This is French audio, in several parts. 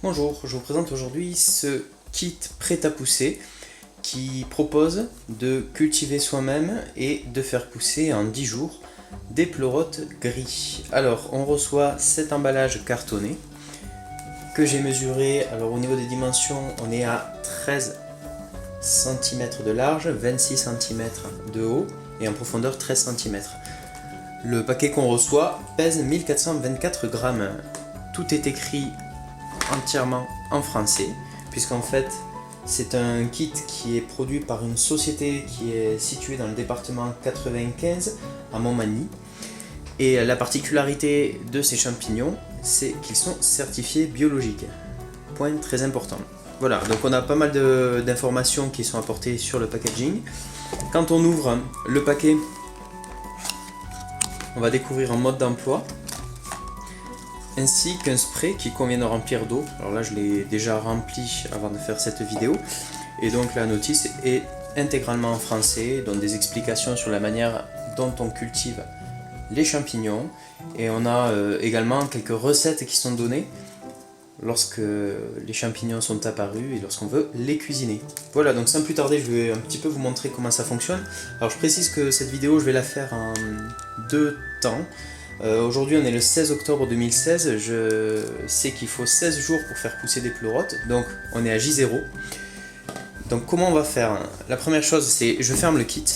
Bonjour, je vous présente aujourd'hui ce kit prêt à pousser qui propose de cultiver soi-même et de faire pousser en 10 jours des pleurotes gris. Alors on reçoit cet emballage cartonné que j'ai mesuré. Alors au niveau des dimensions, on est à 13 cm de large, 26 cm de haut et en profondeur 13 cm. Le paquet qu'on reçoit pèse 1424 grammes. Tout est écrit entièrement en français, puisqu'en fait c'est un kit qui est produit par une société qui est située dans le département 95 à Montmagny. Et la particularité de ces champignons, c'est qu'ils sont certifiés biologiques. Point très important. Voilà, donc on a pas mal d'informations qui sont apportées sur le packaging. Quand on ouvre le paquet, on va découvrir un mode d'emploi ainsi qu'un spray qui convient de remplir d'eau. Alors là je l'ai déjà rempli avant de faire cette vidéo, et donc la notice est intégralement en français, donc des explications sur la manière dont on cultive les champignons, et on a également quelques recettes qui sont données lorsque les champignons sont apparus et lorsqu'on veut les cuisiner. Voilà, donc sans plus tarder je vais un petit peu vous montrer comment ça fonctionne. Alors je précise que cette vidéo je vais la faire en 2 temps. Aujourd'hui on est le 16 octobre 2016, je sais qu'il faut 16 jours pour faire pousser des pleurotes, donc on est à J0. Donc comment on va faire? La première chose c'est je ferme le kit.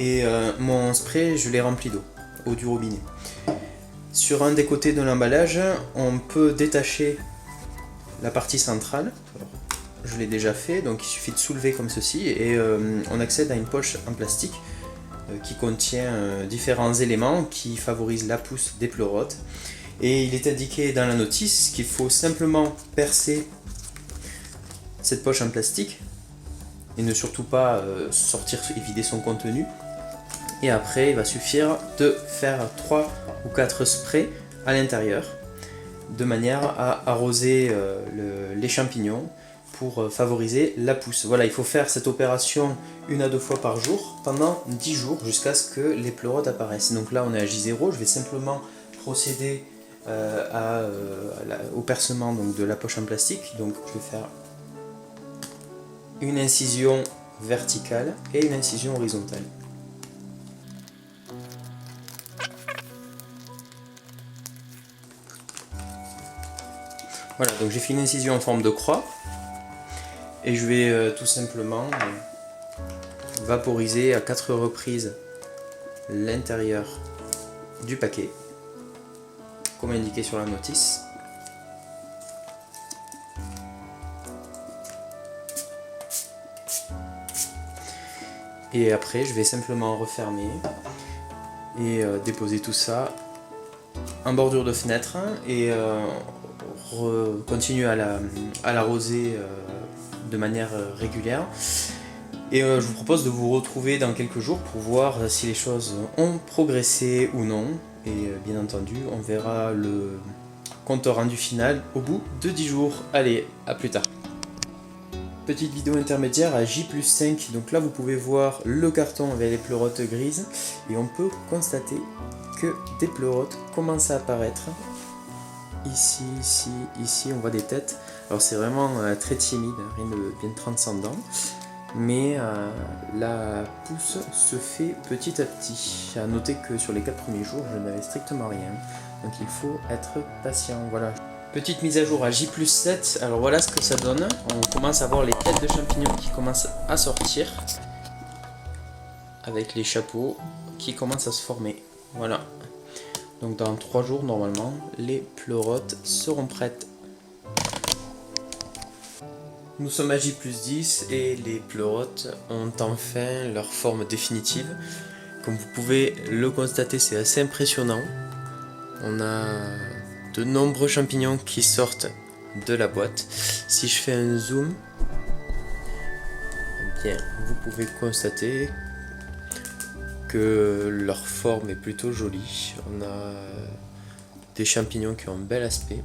Et mon spray je l'ai rempli d'eau, eau du robinet. Sur un des côtés de l'emballage, on peut détacher la partie centrale. Alors, je l'ai déjà fait, donc il suffit de soulever comme ceci et on accède à une poche en plastique qui contient différents éléments qui favorisent la pousse des pleurotes. Et il est indiqué dans la notice qu'il faut simplement percer cette poche en plastique et ne surtout pas sortir et vider son contenu. Et après il va suffire de faire 3 ou 4 sprays à l'intérieur de manière à arroser les champignons pour favoriser la pousse. Voilà, il faut faire cette opération 1 à 2 fois par jour pendant 10 jours jusqu'à ce que les pleurotes apparaissent. Donc là on est à J0, je vais simplement procéder au percement donc, de la poche en plastique. Donc je vais faire une incision verticale et une incision horizontale. Voilà, donc j'ai fait une incision en forme de croix et je vais tout simplement vaporiser à 4 reprises l'intérieur du paquet, comme indiqué sur la notice. Et après, je vais simplement refermer et déposer tout ça en bordure de fenêtre et continuer à l'arroser de manière régulière. Et je vous propose de vous retrouver dans quelques jours pour voir si les choses ont progressé ou non. Et bien entendu, on verra le compte rendu final au bout de 10 jours. Allez, à plus tard. Petite vidéo intermédiaire à J+5. Donc là, vous pouvez voir le carton avec les pleurotes grises. Et on peut constater que des pleurotes commencent à apparaître. Ici, ici, ici, on voit des têtes. Alors c'est vraiment très timide, rien de bien transcendant. Mais la pousse se fait petit à petit. À noter que sur les 4 premiers jours, je n'avais strictement rien. Donc il faut être patient. Voilà. Petite mise à jour à J+7. Alors voilà ce que ça donne. On commence à voir les têtes de champignons qui commencent à sortir. Avec les chapeaux qui commencent à se former. Voilà. Donc dans 3 jours, normalement, les pleurotes seront prêtes. Nous sommes à J+10 et les pleurotes ont enfin leur forme définitive. Comme vous pouvez le constater, c'est assez impressionnant. On a de nombreux champignons qui sortent de la boîte. Si je fais un zoom, eh bien, vous pouvez constater que leur forme est plutôt jolie. On a des champignons qui ont un bel aspect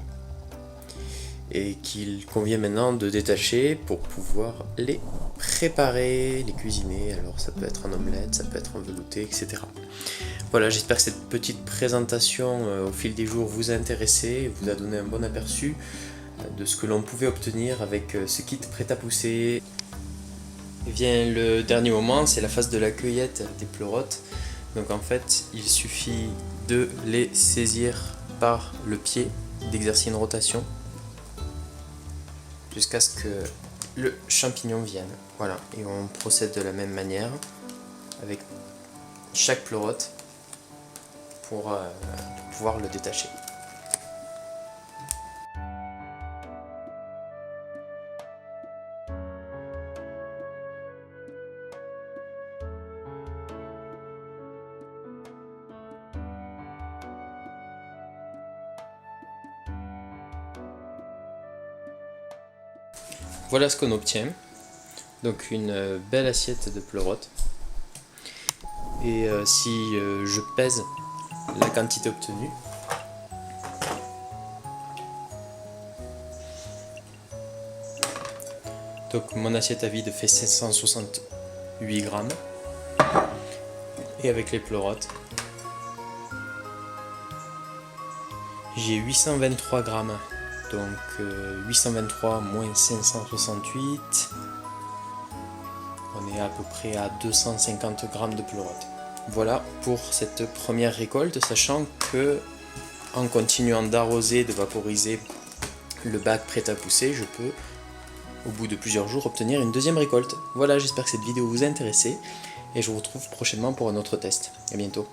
et qu'il convient maintenant de détacher pour pouvoir les préparer, les cuisiner. Alors ça peut être en omelette, ça peut être en velouté, etc. Voilà, j'espère que cette petite présentation au fil des jours vous a intéressé, vous a donné un bon aperçu de ce que l'on pouvait obtenir avec ce kit prêt à pousser. Et vient le dernier moment, c'est la phase de la cueillette des pleurotes. Donc en fait, il suffit de les saisir par le pied, d'exercer une rotation jusqu'à ce que le champignon vienne. Voilà, et on procède de la même manière avec chaque pleurote pour pouvoir le détacher. Voilà ce qu'on obtient. Donc une belle assiette de pleurotes. Et si je pèse la quantité obtenue, donc mon assiette à vide fait 768 grammes. Et avec les pleurotes, j'ai 823 grammes. Donc 823 moins 568, on est à peu près à 250 grammes de pleurotes. Voilà pour cette première récolte, sachant que en continuant d'arroser, de vaporiser le bac prêt à pousser, je peux au bout de plusieurs jours obtenir une deuxième récolte. Voilà, j'espère que cette vidéo vous a intéressé et je vous retrouve prochainement pour un autre test. À bientôt.